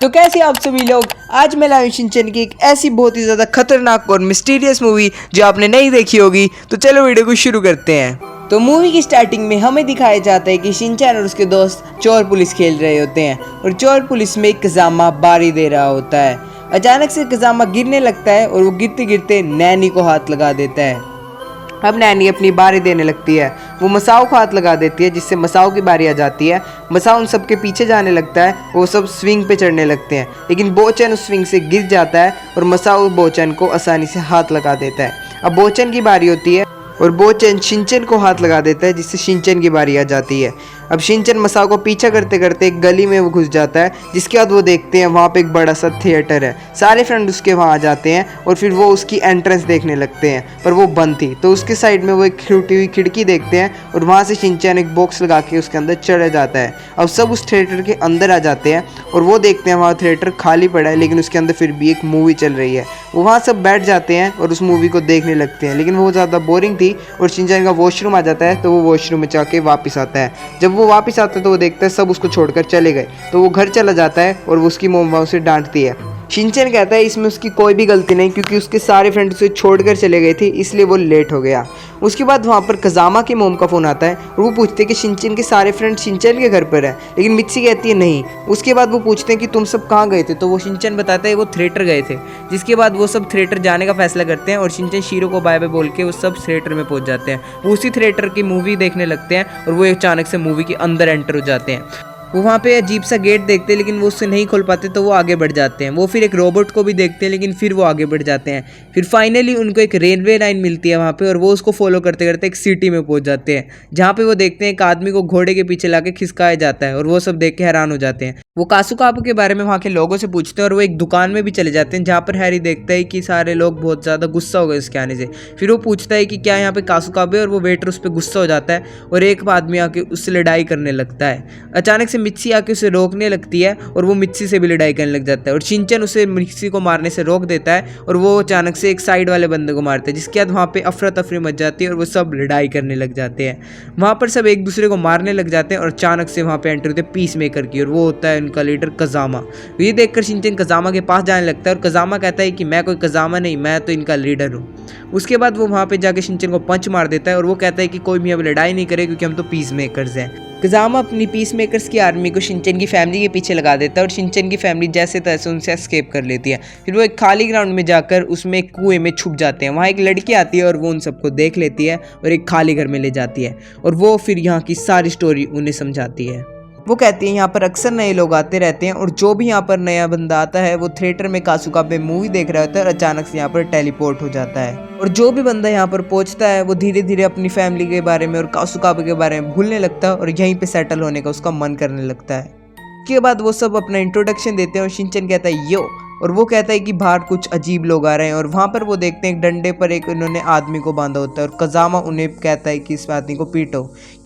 तो कैसे आप सभी लोग, आज मैं लाया शिनचैन की एक ऐसी बहुत ही ज़्यादा खतरनाक और मिस्टीरियस मूवी जो आपने नहीं देखी होगी। तो चलो वीडियो को शुरू करते हैं। तो मूवी की स्टार्टिंग में हमें दिखाया जाता है कि शिनचैन और उसके दोस्त चोर पुलिस खेल रहे होते हैं और चोर पुलिस में कज़ामा बारी दे रहा होता है। अचानक से कज़ामा गिरने लगता है और वो गिरते गिरते नैनी को हाथ लगा देता है। अब नैनी अपनी बारी देने लगती है, वो मसाओ को हाथ लगा देती है जिससे मसाओ की बारी आ जाती है। मसाओ उन सबके पीछे जाने लगता है, वो सब स्विंग पे चढ़ने लगते हैं, लेकिन बोचन उस स्विंग से गिर जाता है और मसाओ बोचन को आसानी से हाथ लगा देता है। अब बोचन की बारी होती है और बोचन शिनचैन को हाथ लगा देता है जिससे शिनचैन की बारी आ जाती है। अब शिनचैन मसाओ को पीछा करते करते एक गली में वो घुस जाता है, जिसके बाद वो देखते हैं वहाँ पे एक बड़ा सा थिएटर है। सारे फ्रेंड उसके वहाँ आ जाते हैं और फिर वो उसकी एंट्रेंस देखने लगते हैं, पर वो बंद थी। तो उसके साइड में वो एक टूटी हुई खिड़की देखते हैं और वहाँ से शिनचैन एक बॉक्स लगा के उसके अंदर चढ़ जाता है। अब सब उस थिएटर के अंदर आ जाते हैं और वो देखते हैं वहाँ थिएटर खाली पड़ा है, लेकिन उसके अंदर फिर भी एक मूवी चल रही है। वो वहाँ सब बैठ जाते हैं और उस मूवी को देखने लगते हैं, लेकिन वो ज़्यादा बोरिंग थी और शिनचैन का वॉशरूम आ जाता है। तो वो वॉशरूम में जाके वापस आता है। जब वो वापस आता है तो वो देखता है सब उसको छोड़कर चले गए। तो वो घर चला जाता है और वो उसकी मोम उसे डांटती है। शिनचैन कहता है इसमें उसकी कोई भी गलती नहीं, क्योंकि उसके सारे फ्रेंड उसे छोड़कर चले गए थे, इसलिए वो लेट हो गया। उसके बाद वहाँ पर कज़ामा की मोम का फ़ोन आता है और वो पूछते हैं कि शिनचैन के सारे फ्रेंड शिनचैन के घर पर है, लेकिन मित्सी कहती है नहीं। उसके बाद वो पूछते हैं कि तुम सब कहाँ गए थे, तो वो शिनचैन बताता है वो थिएटर गए थे। जिसके बाद वो सब थिएटर जाने का फैसला करते हैं और शिनचैन शीरो को बाय बाय बोल के वो सब थिएटर में पहुँच जाते हैं। वो उसी थिएटर की मूवी देखने लगते हैं और वो अचानक से मूवी के अंदर एंटर हो जाते हैं। वो वहाँ पे अजीब सा गेट देखते हैं, लेकिन वो उससे नहीं खोल पाते, तो वो आगे बढ़ जाते हैं। वो फिर एक रोबोट को भी देखते हैं, लेकिन फिर वो आगे बढ़ जाते हैं। फिर फाइनली उनको एक रेलवे लाइन मिलती है वहाँ पे और वो उसको फॉलो करते करते एक सिटी में पहुँच जाते हैं, जहाँ पे वो देखते हैं एक आदमी को घोड़े के पीछे लाके खिसकाया जाता है और वो सब देख के हैरान हो जाते हैं। वो कासुकाबे के बारे में वहाँ के लोगों से पूछते हैं और वो एक दुकान में भी चले जाते हैं, जहाँ पर हैरी देखता है कि सारे लोग बहुत ज़्यादा गुस्सा हो गए उसके आने से। फिर वो पूछता है कि क्या यहाँ पे कासुकाबे, और वो वेटर उस पर गुस्सा हो जाता है और एक आदमी आके उससे लड़ाई करने लगता है। अचानक से मित्सी आके उसे रोकने लगती है और वो मित्सी से भी लड़ाई करने लग जाता है और शिनचैन उसे मित्सी को मारने से रोक देता है और वो अचानक से एक साइड वाले बंदे को मारता है, जिसके बाद वहाँ पे अफरा तफरी मच जाती है और वो सब लड़ाई करने लग जाते हैं। वहाँ पर सब एक दूसरे को मारने लग जाते हैं और अचानक से वहाँ पे एंटर होते हैं पीस मेकर की, और वो होता है उनका लीडर कज़ामा। ये देखकर शिनचैन कज़ामा के पास जाने लगता है और कज़ामा कहता है कि मैं कोई कज़ामा नहीं, मैं तो इनका लीडर हूँ। उसके बाद वो वहाँ पे जाके शिनचैन को पंच मार देता है और वो कहता है कि कोई भी अब लड़ाई नहीं करे, क्योंकि हम तो पीस मेकर्स हैं। कज़ामा अपनी पीस मेकर्स की आर्मी को शिनचैन की फैमिली के पीछे लगा देता है और शिनचैन की फैमिली जैसे तैसे उनसे एस्केप कर लेती है। फिर वो एक खाली ग्राउंड में जाकर उसमें एक कुएं में छुप जाते हैं। वहाँ एक लड़की आती है और वो उन सबको देख लेती है और एक खाली घर में ले जाती है और वो फिर यहाँ की सारी स्टोरी उन्हें समझाती है। वो कहती है यहाँ पर अक्सर नए लोग आते रहते हैं और जो भी यहाँ पर नया बंदा आता है वो थिएटर में कासुकाबे मूवी देख रहा होता है और अचानक से यहाँ पर टेलीपोर्ट हो जाता है। और जो भी बंदा यहाँ पर पहुँचता है वो धीरे धीरे अपनी फैमिली के बारे में और कासुकाबे के बारे में भूलने लगता है और यहीं पे सेटल होने का उसका मन करने लगता है। उसके बाद वो सब अपना इंट्रोडक्शन देते हैं और शिनचैन कहता है यो, और वो कहता है कि बाहर कुछ अजीब लोग आ रहे हैं। और वहाँ पर वो देखते हैं एक डंडे पर एक उन्होंने आदमी को बांधा होता है और कज़ामा उन्हें कहता है कि इस आदमी को पीटो,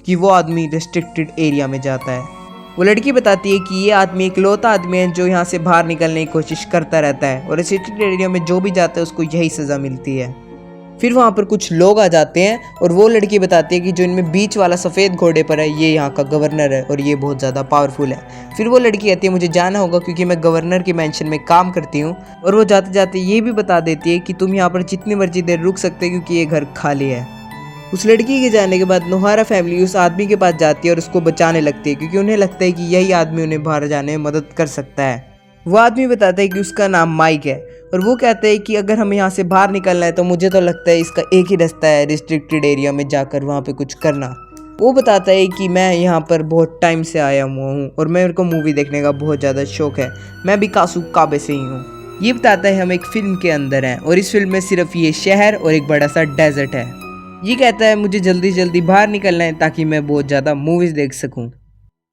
कि वो आदमी रेस्ट्रिक्टेड एरिया में जाता है। वो लड़की बताती है कि ये आदमी एक लौता आदमी है जो यहाँ से बाहर निकलने की कोशिश करता रहता है और रेस्ट्रिक्टेड एरिया में जो भी जाता है उसको यही सज़ा मिलती है। फिर वहाँ पर कुछ लोग आ जाते हैं और वो लड़की बताती है कि जो इनमें बीच वाला सफ़ेद घोड़े पर है ये यहाँ का गवर्नर है और ये बहुत ज़्यादा पावरफुल है। फिर वो लड़की कहती है मुझे जाना होगा क्योंकि मैं गवर्नर की मैंशन में काम करती हूँ, और वो जाते जाते ये भी बता देती है कि तुम यहाँ पर जितनी मर्जी देर रुक सकते क्योंकि ये घर खाली है। उस लड़की के जाने के बाद नोहारा फैमिली उस आदमी के पास जाती है और उसको बचाने लगती है, क्योंकि उन्हें लगता है कि यही आदमी उन्हें बाहर जाने में मदद कर सकता है। वो आदमी बताता है कि उसका नाम माइक है और वो कहता है कि अगर हमें यहाँ से बाहर निकलना है तो मुझे तो लगता है इसका एक ही रास्ता है, रिस्ट्रिक्टेड एरिया में जाकर वहाँ पे कुछ करना। वो बताता है कि मैं यहाँ पर बहुत टाइम से आया हुआ हूँ और मेरे को मूवी देखने का बहुत ज़्यादा शौक है, मैं भी कासुकाबे से ही हूँ। ये बताता है हम एक फिल्म के अंदर हैं और इस फिल्म में सिर्फ ये शहर और एक बड़ा सा डेजर्ट है। ये कहता है मुझे जल्दी जल्दी बाहर निकलना है ताकि मैं बहुत ज़्यादा मूवीज़ देख सकूं।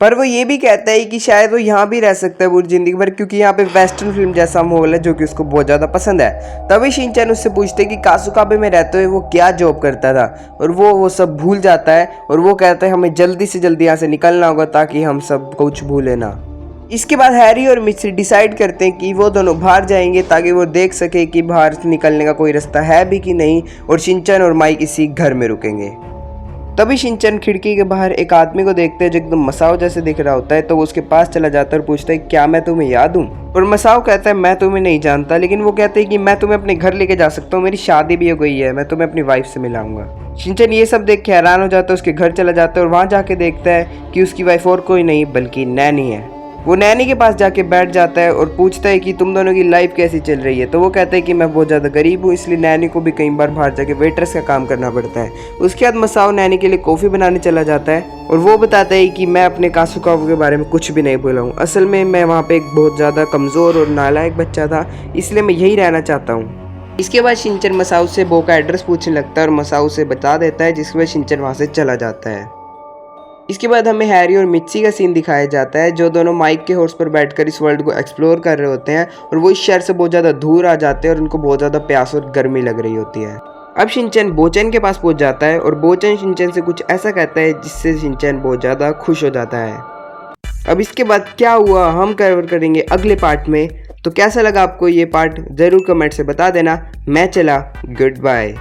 पर वो ये भी कहता है कि शायद वो यहाँ भी रह सकता है पूरी ज़िंदगी भर, क्योंकि यहाँ पे वेस्टर्न फिल्म जैसा माहौल है जो कि उसको बहुत ज़्यादा पसंद है। तभी शिनचैन उससे पूछते कि कासुकाबे में रहते हुए वो क्या जॉब करता था, और वो सब भूल जाता है और वो कहता है हमें जल्दी से जल्दी यहाँ से निकलना होगा ताकि हम सब कुछ भूलें ना। इसके बाद हैरी और मित्सी डिसाइड करते हैं कि वो दोनों बाहर जाएंगे ताकि वो देख सके कि बाहर निकलने का कोई रास्ता है भी कि नहीं, और शिनचैन और माइक इसी घर में रुकेंगे। तभी शिनचैन खिड़की के बाहर एक आदमी को देखते हैं जो एकदम मसाओ जैसे दिख रहा होता है। तो वो उसके पास चला जाता है और पूछता है क्या मैं तुम्हें याद हूँ। और मसाओ कहता है मैं तुम्हें नहीं जानता, लेकिन वो कहते हैं कि मैं तुम्हें अपने घर लेके जा सकता हूँ, मेरी शादी भी हो गई है, मैं तुम्हें अपनी वाइफ से मिलाऊंगा। शिनचैन ये सब देख के हैरान हो जाता है, उसके घर चला जाता है और वहाँ जाके देखता है कि उसकी वाइफ और कोई नहीं बल्कि नैनी है। वो नैनी के पास जाके बैठ जाता है और पूछता है कि तुम दोनों की लाइफ कैसी चल रही है। तो वो कहता है कि मैं बहुत ज़्यादा गरीब हूँ, इसलिए नैनी को भी कई बार बाहर जाके वेटर्स का काम करना पड़ता है। उसके बाद मसाओ नैनी के लिए कॉफ़ी बनाने चला जाता है और वो बताता है कि मैं अपने कासुकावा के बारे में कुछ भी नहीं बोला हूँ। असल में मैं वहाँ पे एक बहुत ज़्यादा कमज़ोर और नालायक बच्चा था, इसलिए मैं यही रहना चाहता हूँ। इसके बाद शिनचैन मसाओ से बो का एड्रेस पूछने लगता है और मसाओ से बता देता है, जिसके बाद शिनचैन वहाँ से चला जाता है। इसके बाद हमें हैरी और मित्सी का सीन दिखाया जाता है, जो दोनों माइक के हॉर्स पर बैठकर इस वर्ल्ड को एक्सप्लोर कर रहे होते हैं और वो इस शहर से बहुत ज़्यादा दूर आ जाते हैं और उनको बहुत ज़्यादा प्यास और गर्मी लग रही होती है। अब शिनचैन बोचैन के पास पहुंच जाता है और बोचैन शिनचैन से कुछ ऐसा कहता है जिससे शिनचैन बहुत ज़्यादा खुश हो जाता है। अब इसके बाद क्या हुआ हम कवर करेंगे अगले पार्ट में। तो कैसा लगा आपको ये पार्ट ज़रूर कमेंट से बता देना। मैं चला, गुड बाय।